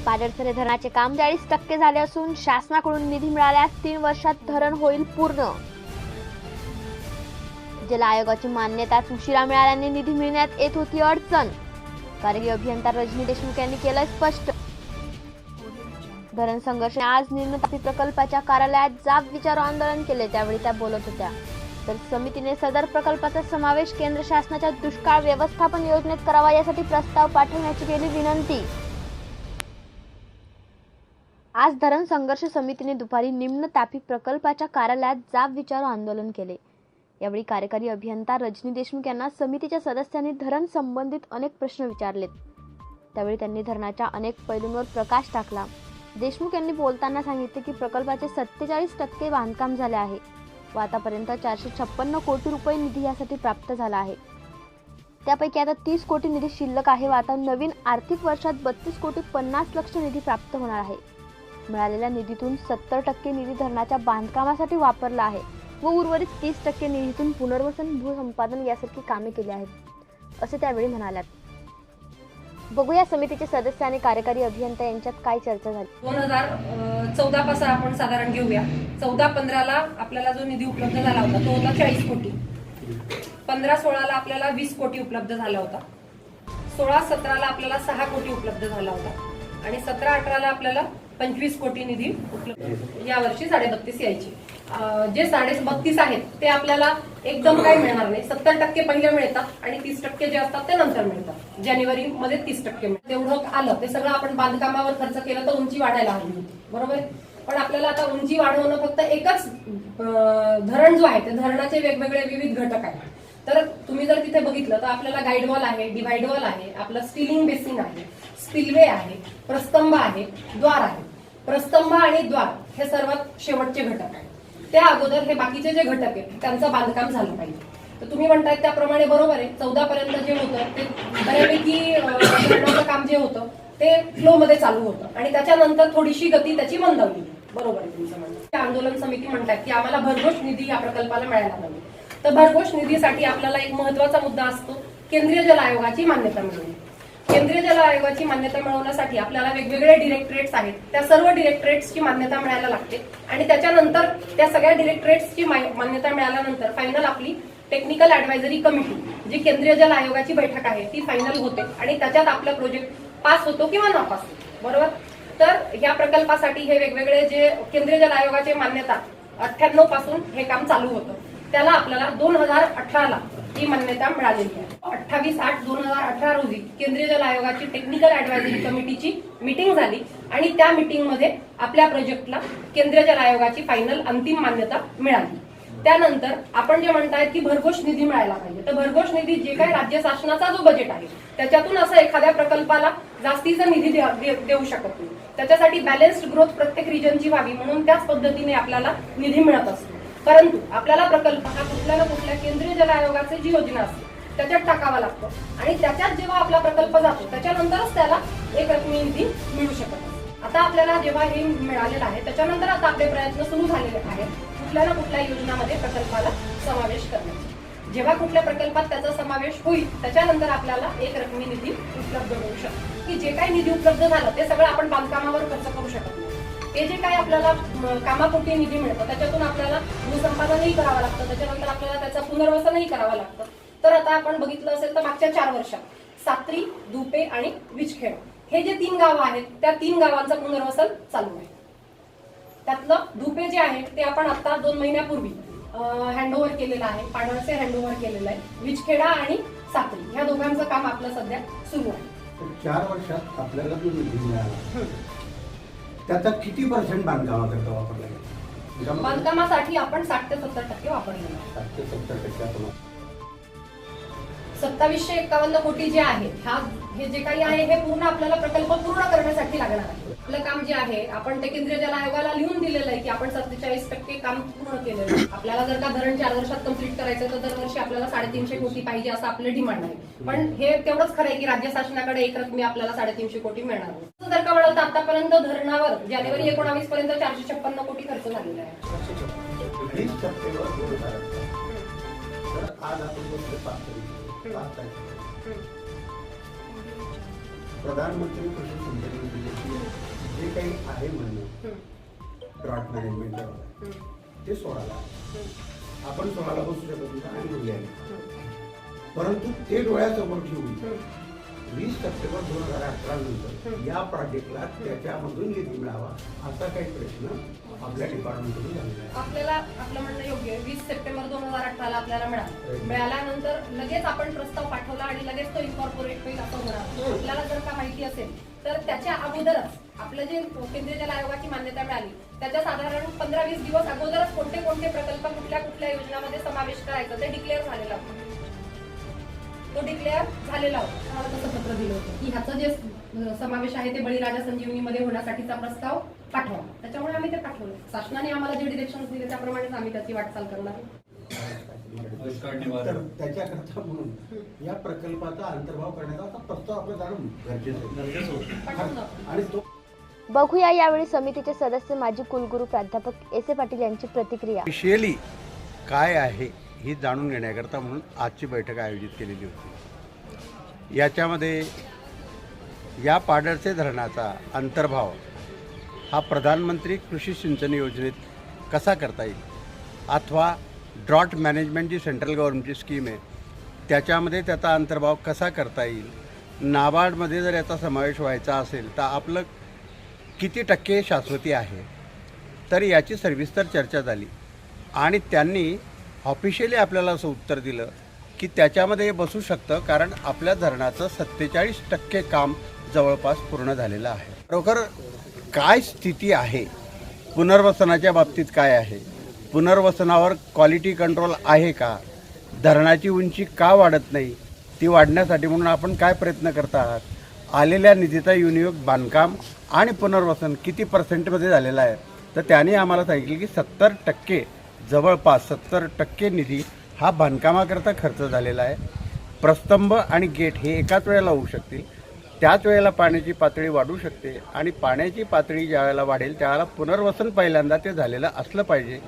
पाडळसरे धरणाचे काम 40% झाले असून शासनाकडून निधी मिळाल्यास 3 वर्षात धरण होईल पूर्ण. जल आयोगाची मान्यताच उशिरा मिळाल्याने निधी मिळण्यात येत होती अडचण. कार्यकारी अभियंता रजनी देशमुख यांनी केलं स्पष्ट. धरण संघर्ष आज निम्न तापी प्रकल्पाच्या कार्यालयात जाब विचारो आंदोलन केले, त्यावेळी त्या बोलत होत्या. तर समितीने सदर प्रकल्पाचा समावेश केंद्र शासनाच्या दुष्काळ व्यवस्थापन योजनेत करावा यासाठी प्रस्ताव पाठवण्याची केली विनंती. आज धरण संघर्ष समितीने दुपारी निम्न तापी प्रकल्पाच्या कार्यालयात जाब विचारो आंदोलन केले. यावेळी कार्यकारी अभियंता रजनी देशमुख यांना समितीच्या सदस्यांनी धरण संबंधित अनेक प्रश्न विचारलेत. त्यावेळी त्यांनी धरणाच्या अनेक पैलूंवर प्रकाश टाकला. देशमुख यांनी बोलताना सांगितले की प्रकल्पाचे 47% बांधकाम झाले आहे व आतापर्यंत 456 कोटी रुपये निधी यासाठी प्राप्त झाला आहे. त्यापैकी आता 30 कोटी निधी शिल्लक आहे व आता नवीन आर्थिक वर्षात 32 कोटी 50 लक्ष निधी प्राप्त होणार आहे. मिळालेल्या निधीतून 70% निधी धरणाच्या बांधकामासाठी वापरला आहे व उर्वरित 30% निधीतून पुनर्वसन, भूसंपादन यासारखी कामे केली आहेत, असे त्यावेळी म्हणाल्यात. बघूया समितीचे सदस्य आणि कार्यकारी अभियंता यांच्यात काय चर्चा झाली. 2014 पासून आपण साधारण घेऊया. 14-15ला आपल्याला जो निधी उपलब्ध झाला होता तो होता 40 कोटी. 15-16ला आपल्याला 20 कोटी उपलब्ध झाला होता. 16-17ला आपल्याला 6 कोटी उपलब्ध झाला होता आणि 17-18ला आपल्याला 25 कोटी निधी उपलब्ध. यावर्षी 32.5 यायची. जे 32.5 आहेत ते आपल्याला एकदम काय मिळणार नाही. 70% पहिले मिळतात आणि 30% जे असतात ते नंतर मिळतात. जानेवारी मध्ये 30% मिळतात. तेवढं आलं ते सगळं आपण बांधकामावर खर्च केला तर उंची वाढायला हवी होती, बरोबर. पण आपल्याला आता उंची वाढवणं फक्त एकच धरण जो आहे ते धरणाचे वेगवेगळे विविध घटक आहेत. तर तुम्ही जर तिथे बघितलं तर आपल्याला गाईड वॉल आहे, डिव्हाइड वॉल आहे, आपलं स्टिलिंग बेसिन आहे, स्पिलवे आहे, प्रस्तंभ आहे, द्वार आहे. प्रस्तंभ आणि द्वार हे सर्वात शेवटचे घटक आहेत. त्या अगोदर हे बाकीचे जे घटक आहेत त्यांचं बांधकाम झालं पाहिजे. तर तुम्ही म्हणताय त्याप्रमाणे बरोबर आहे. 14 पर्यंत जे होतं ते बऱ्यापैकी धरणाचं काम जे होतं ते फ्लो मध्ये चालू होतं आणि त्याच्यानंतर थोडीशी गती त्याची मंदावली. बरोबर आहे तुमचं म्हणणं. आंदोलन समिती म्हणतात की आम्हाला भरघोष निधी या प्रकल्पाला मिळायला पाहिजे. तर भरघोष निधीसाठी आपल्याला एक महत्वाचा मुद्दा असतो, केंद्रीय जल आयोगाची मान्यता मिळवणे. केंद्रीय जल आयोगाची मान्यता मिळवण्यासाठी आपल्याला वेगवेगळे डिरेक्टरेट्स आहेत, त्या सर्व डिरेक्टरेट्सची मान्यता मिळायला लागते आणि त्याच्यानंतर त्या सगळ्या डिरेक्टरेट्सची मान्यता मिळाल्यानंतर फायनल आपली टेक्निकल ऍडवायझरी कमिटी जी केंद्रीय जल आयोगाची बैठक आहे ती फायनल होते आणि त्याच्यात आपला प्रोजेक्ट पास होतो किंवा नापास होतो, बरोबर. तर ह्या प्रकल्पासाठी हे वेगवेगळे जे केंद्रीय जल आयोगाची मान्यता 98 पासून हे काम चालू होतं, त्याला आपल्याला 2018ला ही मान्यता मिळालेली आहे. 28/8/2018 रोजी केंद्रीय जल आयोगाची टेक्निकल ऍडवायझरी कमिटीची मीटिंग झाली आणि त्या मीटिंगमध्ये आपल्या प्रोजेक्टला केंद्रीय जल आयोगाची फायनल अंतिम मान्यता मिळाली. त्यानंतर आपण जे म्हणतायत की भरघोष निधी मिळायला पाहिजे, तर भरघोष निधी जे काही राज्य शासनाचा जो बजेट आहे त्याच्यातून असं एखाद्या प्रकल्पाला जास्तीचा निधी देऊ शकत नाही. त्याच्यासाठी बॅलन्स्ड ग्रोथ प्रत्येक रिजनची व्हावी म्हणून त्याच पद्धतीने आपल्याला निधी मिळत असतो. परंतु आपल्याला प्रकल्प हा कुठल्या ना कुठल्या केंद्रीय जल आयोगाची जी योजना असते त्याच्यात टाकावा लागतो आणि त्याच्यात जेव्हा आपला प्रकल्प जातो त्याच्यानंतरच त्याला एक रकमी निधी मिळू शकतो. आता आपल्याला जेव्हा हे मिळालेलं आहे त्याच्यानंतर आता आपले प्रयत्न सुरू झालेले आहेत कुठल्या ना कुठल्या योजनामध्ये प्रकल्पाला समावेश करण्याचे. जेव्हा कुठल्या प्रकल्पात त्याचा समावेश होईल त्याच्यानंतर आपल्याला एक रकमी निधी उपलब्ध होऊ शकतो. की जे काही निधी उपलब्ध झालं ते सगळं आपण बांधकामावर खर्च करू शकत नाही. ते जे काही आपल्याला कामापोटी निधी मिळतं त्याच्यातून आपल्याला भूसंपादनही करावं लागतं, त्याच्यानंतर आपल्याला त्याचं पुनर्वसनही करावं लागतं. तर आता आपण बघितलं असेल तर मागच्या 4 वर्षात सात्री, दुपे आणि विचखेड हे जे 3 गावं आहेत त्या 3 गावांचं पुनर्वसन चालू आहे. त्यातलं दुपे जे आहे ते आपण आता 2 महिन्यापूर्वी हँडओव्हर केलेलं आहे, पाडळसे हँडओव्हर केलेलं आहे. विचखेडा आणि सात्री ह्या दोघांचं काम आपलं सध्या सुरू आहे. 4 वर्षात आपल्याला जो निधी मिळाला त्याचा किती % बांधकामाकरता वापरला गेला? बांधकामासाठी आपण 60 ते 70% वापरलेला. 60 ते 70% आपण 2751 कोटी जे आहे हे जे काही आहे हे पूर्ण आपल्याला प्रकल्प पूर्ण करण्यासाठी लागणार आहे. आपलं काम जे आहे आपण ते केंद्रीय जल आयोगाला लिहून दिलेलं आहे की आपण 47% काम पूर्ण केलेलं आहे. आपल्याला जर का धरण 4 वर्षात कंप्लीट करायचं तर दरवर्षी आपल्याला 350 कोटी पाहिजे असं आपलं डिमांड आहे. पण हे तेवढंच खरं आहे की राज्य शासनाकडे एक रकमी आपल्याला 350 कोटी मिळणार आहे. जर का म्हणाल तर आतापर्यंत धरणावर जानेवारी 19 पर्यंत 456 कोटी खर्च झालेला आहे. आज आपण प्रधानमंत्री कृषी सिंचन योजनेची जे काही आहे म्हणणं ड्रॉट मॅनेजमेंट ते 16ला आपण 16ला बसू शकत नाही आणि बोलले परंतु ते डोळ्यासमोर ठेवून 20 सप्टेंबर 2018 नंतर या प्रोजेक्टला त्याच्यामधून निधी मिळावा असा काही प्रश्न आपल्या डिपार्टमेंटकडून झालेला आहे. आपल्याला आपलं म्हणणं योग्य आहे. 20 सप्टेंबर 2018 आपल्याला मिळाल्यानंतर लगेच आपण प्रस्ताव पाठवला आणि लगेच तो इन्कॉर्पोरेट होईल असं होणार. आपल्याला जर का माहिती असेल तर त्याच्या अगोदरच आपलं जे केंद्रीय जल आयोगाची मान्यता मिळाली त्याच्या साधारण 15-20 दिवस अगोदरच कोणते कोणते प्रकल्प कुठल्या योजनांमध्ये समावेश करायचं ते डिक्लेअर झालेलं होतं. तो डिक्लेअर झालेला होता. मला तसं पत्र दिलं होतं की ह्याचं जे समावेश आहे ते बळीराजा संजीवनीमध्ये होण्यासाठीचा प्रस्ताव पाठवा. त्याच्यामुळे आम्ही ते पाठवलं. शासनाने आम्हाला जे डिरेक्शन दिले त्याप्रमाणेच आम्ही त्याची वाटचाल करणार. तर त्याच्याकरता म्हणून या प्रकल्पाचा अंतर्भाव करण्याचा आता प्रस्ताव आपलं जाणून गरजेचं आहे आणि तो बघूया यावेळी समितीचे सदस्य माजी कुलगुरू प्राध्यापक एस ए पाटील यांची प्रतिक्रिया. विषयली काय आहे ही जाणून घेण्याकरता म्हणून आजची बैठक आयोजित केलेली होती. याच्यामध्ये या पाडळसे धरणाचा अंतर्भाव हा प्रधानमंत्री कृषी सिंचन योजनेत कसा करता येईल अथवा ड्रॉट मॅनेजमेंट जी सेंट्रल गव्हर्नमेंटची स्कीम आहे त्याच्यामध्ये त्याचा अंतर्भाव कसा करता येईल, नाबार्डमध्ये जर याचा समावेश व्हायचा असेल तर आपलं किती टक्के शाश्वती आहे, तर याची सविस्तर चर्चा झाली आणि त्यांनी ऑफिशियली आपल्याला असं उत्तर दिलं की त्याच्यामध्ये हे बसू शकतं कारण आपल्या धरणाचं 47% काम जवळपास पूर्ण झालेलं आहे. खरोखर काय स्थिती आहे, पुनर्वसनाच्या बाबतीत काय आहे, पुनर्वसनावर क्वालिटी कंट्रोल आहे का, धरणाची उंची का वाढत नाही, ती वाढण्यासाठी म्हणून आपण काय प्रयत्न करत आहात, आलेल्या निधीचा विनियोग बांधकाम आणि पुनर्वसन किती % झालेला आहे. तर त्याने आम्हाला सांगितलं की 70% जवळपास 70% निधी हा बांधकामाकरता खर्च झालेला आहे. प्रस्तंभ आणि गेट हे एकाच वेळेला होऊ शकतील. त्याच वेळेला पाण्याची पातळी वाढू शकते आणि पाण्याची पातळी ज्या वेळेला वाढेल त्यावेळेला पुनर्वसन पहिल्यांदा ते झालेलं असलं पाहिजे.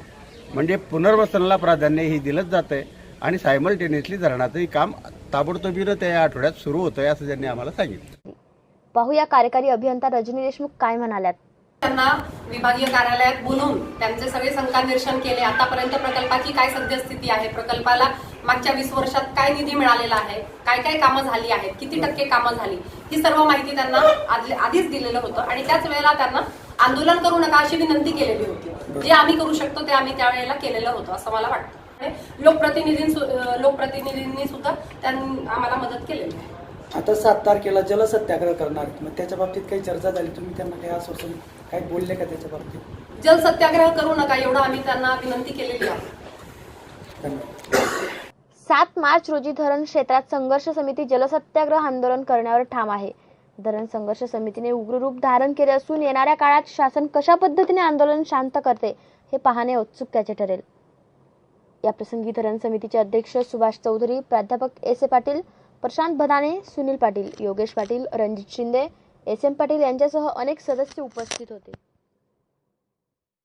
म्हणजे पुनर्वसनाला प्राधान्य हे दिलंच जातं आहे आणि सायमल्टेनियसली धरणाचंही काम ताबडतोबीनं त्या आठवड्यात सुरू होतं आहे असं त्यांनी आम्हाला सांगितलं. पाहूया कार्यकारी अभियंता रजनी देशमुख काय म्हणाल्यात. त्यांना विभागीय कार्यालयात बोलवून त्यांचे सगळे शंका निरसन केले. आतापर्यंत प्रकल्पाची काय सद्यस्थिती आहे, प्रकल्पाला मागच्या 20 वर्षात काय निधी मिळालेला आहे, काय काय कामं झाली आहेत, किती टक्के कामं झाली, ही सर्व माहिती त्यांना आधीच दिलेलं होतं आणि त्याच वेळेला त्यांना आंदोलन करू नका अशी विनंती केलेली होती. जे आम्ही करू शकतो ते आम्ही त्यावेळेला केलेलं होतं असं मला वाटतं. लोकप्रतिनिधींनी सुद्धा त्यांनी आम्हाला मदत केलेली आहे. आता 7 तारखेला जलसत्याग्रह करणार, मग त्याच्या बाबतीत काही चर्चा झाली, तुम्ही त्यांना काही आश्वासन काही बोलले का त्याच्या बाबतीत? जल सत्याग्रह करू नका एवढं आम्ही त्यांना विनंती केलेली आहे. धन्यवाद. 7 मार्च रोजी धरण क्षेत्रात संघर्ष समिती जलसत्याग्रह आंदोलन करण्यावर ठाम आहे. धरण संघर्ष समितीने उग्र रूप धारण केले असून येणाऱ्या काळात शासन कशा पद्धतीने आंदोलन शांत करते हे पाहणे औत्सुक्याचे ठरेल. या प्रसंगी धरण समितीचे अध्यक्ष सुभाष चौधरी, प्राध्यापक S A Patil, Prashant Bhadane, Sunil Patil, Yogesh Patil, Ranjit Shinde, S M Patil यांच्यासह अनेक सदस्य उपस्थित होते.